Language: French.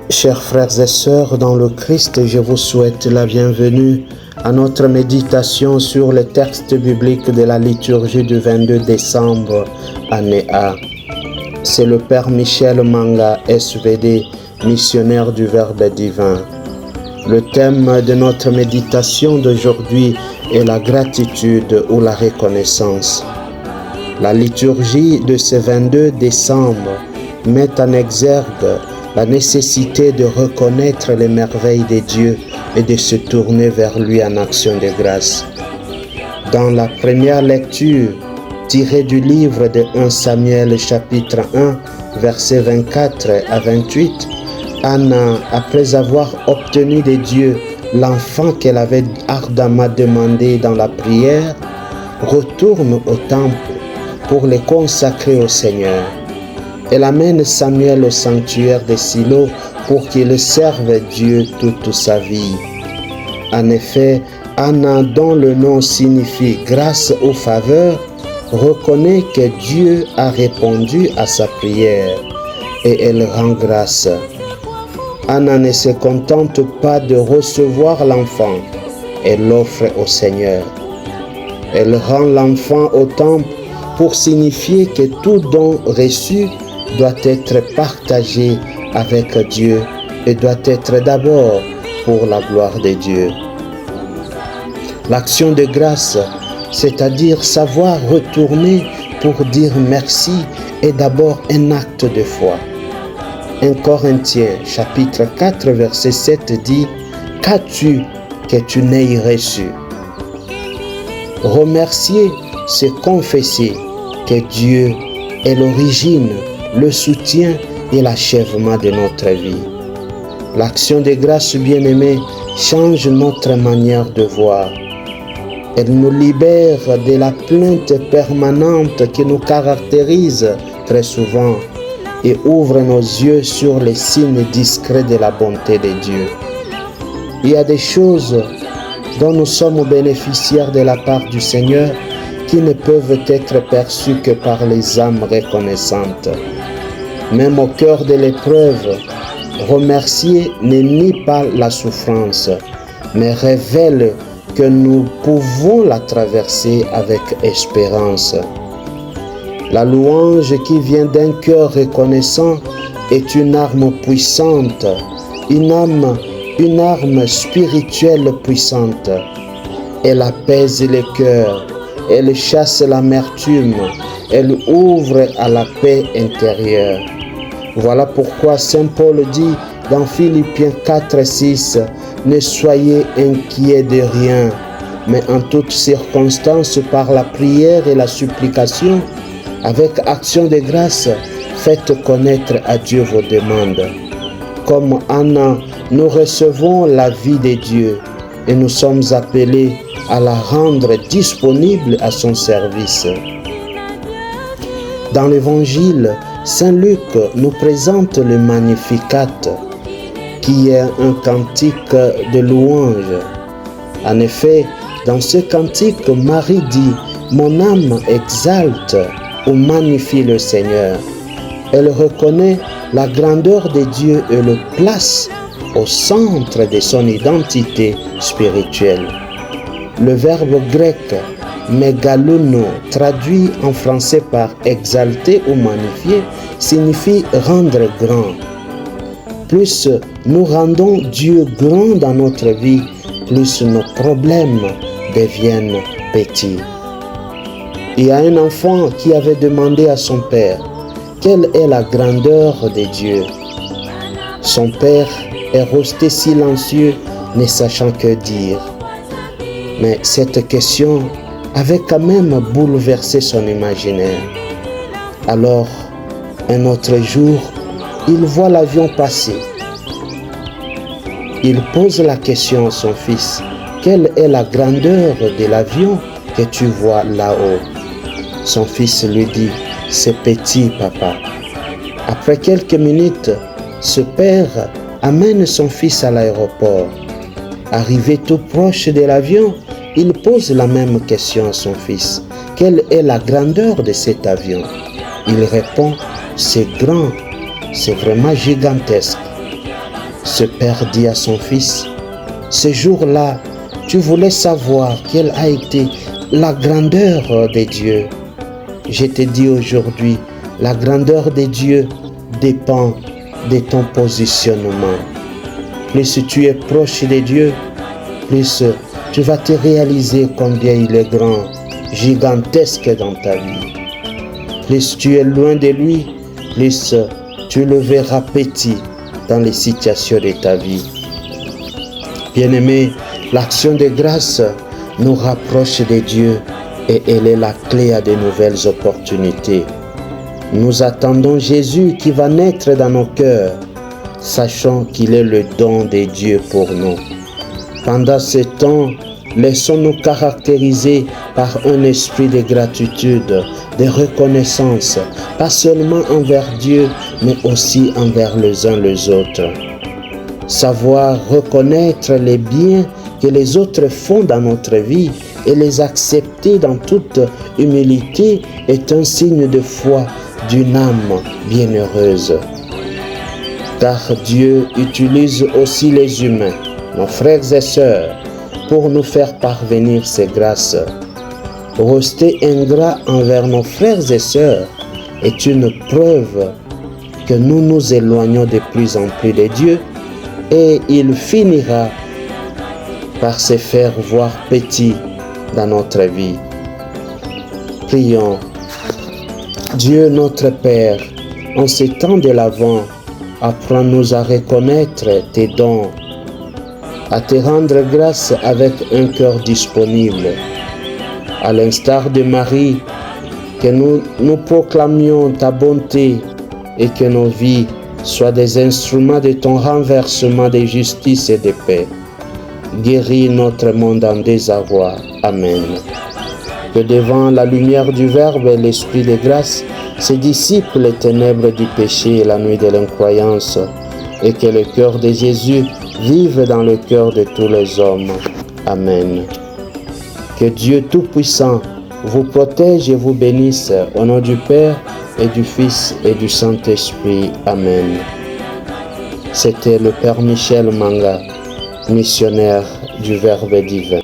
Chers frères et sœurs dans le Christ, je vous souhaite la bienvenue à notre méditation sur le texte biblique de la liturgie du 22 décembre, année A. C'est le Père Michel Manga, SVD, missionnaire du Verbe divin. Le thème de notre méditation d'aujourd'hui est la gratitude ou la reconnaissance. La liturgie de ce 22 décembre met en exergue la nécessité de reconnaître les merveilles de Dieu et de se tourner vers lui en action de grâce. Dans la première lecture, tirée du livre de 1 Samuel chapitre 1, versets 24 à 28, Anna, après avoir obtenu de Dieu l'enfant qu'elle avait ardemment demandé dans la prière, retourne au temple pour le consacrer au Seigneur. Elle amène Samuel au sanctuaire de Silo pour qu'il serve Dieu toute sa vie. En effet, Anna, dont le nom signifie grâce ou faveur, reconnaît que Dieu a répondu à sa prière et elle rend grâce. Anna ne se contente pas de recevoir l'enfant, elle l'offre au Seigneur. Elle rend l'enfant au temple pour signifier que tout don reçu doit être partagé avec Dieu et doit être d'abord pour la gloire de Dieu. L'action de grâce, c'est-à-dire savoir retourner pour dire merci, est d'abord un acte de foi. 1 Corinthiens chapitre 4 verset 7 dit « Qu'as-tu que tu n'aies reçu ?» Remercier, c'est confesser que Dieu est l'origine, le soutien et l'achèvement de notre vie. L'action de grâce bien-aimée change notre manière de voir. Elle nous libère de la plainte permanente qui nous caractérise très souvent et ouvre nos yeux sur les signes discrets de la bonté de Dieu. Il y a des choses dont nous sommes bénéficiaires de la part du Seigneur qui ne peuvent être perçues que par les âmes reconnaissantes. Même au cœur de l'épreuve, remercier ne nie pas la souffrance, mais révèle que nous pouvons la traverser avec espérance. La louange qui vient d'un cœur reconnaissant est une arme puissante, une arme spirituelle puissante. Elle apaise les cœurs, elle chasse l'amertume, elle ouvre à la paix intérieure. Voilà pourquoi Saint Paul dit dans Philippiens 4:6, « Ne soyez inquiets de rien, mais en toutes circonstances, par la prière et la supplication, avec action de grâce, faites connaître à Dieu vos demandes. » Comme Anna, nous recevons la vie de Dieu et nous sommes appelés à la rendre disponible à son service. Dans l'Évangile, Saint Luc nous présente le Magnificat, qui est un cantique de louange. En effet, dans ce cantique, Marie dit « Mon âme exalte ou magnifie le Seigneur ». Elle reconnaît la grandeur de Dieu et le place au centre de son identité spirituelle. Le verbe grec Megaluno, traduit en français par exalter ou magnifier, signifie rendre grand. Plus nous rendons Dieu grand dans notre vie, plus nos problèmes deviennent petits. Il y a un enfant qui avait demandé à son père quelle est la grandeur de Dieu. Son père est resté silencieux, ne sachant que dire. Mais cette question avait quand même bouleversé son imaginaire. Alors, un autre jour, il voit l'avion passer. Il pose la question à son fils, « Quelle est la grandeur de l'avion que tu vois là-haut ?» Son fils lui dit, « C'est petit, papa. » Après quelques minutes, ce père amène son fils à l'aéroport. Arrivé tout proche de l'avion, il pose la même question à son fils. Quelle est la grandeur de cet avion? Il répond, c'est grand, c'est vraiment gigantesque. Ce père dit à son fils, ce jour-là, tu voulais savoir quelle a été la grandeur de Dieu. Je te dis aujourd'hui, la grandeur de Dieu dépend de ton positionnement. Plus tu es proche de Dieu, plus tu vas te réaliser combien il est grand, gigantesque dans ta vie. Plus tu es loin de lui, plus tu le verras petit dans les situations de ta vie. Bien-aimés, l'action de grâce nous rapproche de Dieu et elle est la clé à de nouvelles opportunités. Nous attendons Jésus qui va naître dans nos cœurs, sachant qu'il est le don de Dieu pour nous. Pendant ce temps, laissons-nous caractériser par un esprit de gratitude, de reconnaissance, pas seulement envers Dieu, mais aussi envers les uns les autres. Savoir reconnaître les biens que les autres font dans notre vie et les accepter dans toute humilité est un signe de foi d'une âme bienheureuse. Car Dieu utilise aussi les humains, nos frères et sœurs, pour nous faire parvenir ses grâces. Rester ingrat envers nos frères et sœurs est une preuve que nous nous éloignons de plus en plus de Dieu et il finira par se faire voir petit dans notre vie. Prions. Dieu notre Père, en ces temps de l'Avent, apprends-nous à reconnaître tes dons, à te rendre grâce avec un cœur disponible. À l'instar de Marie, que nous proclamions ta bonté et que nos vies soient des instruments de ton renversement de justice et de paix. Guéris notre monde en désarroi. Amen. Que devant la lumière du Verbe et l'Esprit de grâce, se dissipent les ténèbres du péché et la nuit de l'incroyance, et que le cœur de Jésus vive dans le cœur de tous les hommes. Amen. Que Dieu Tout-Puissant vous protège et vous bénisse au nom du Père et du Fils et du Saint-Esprit. Amen. C'était le Père Michel Manga, missionnaire du Verbe divin.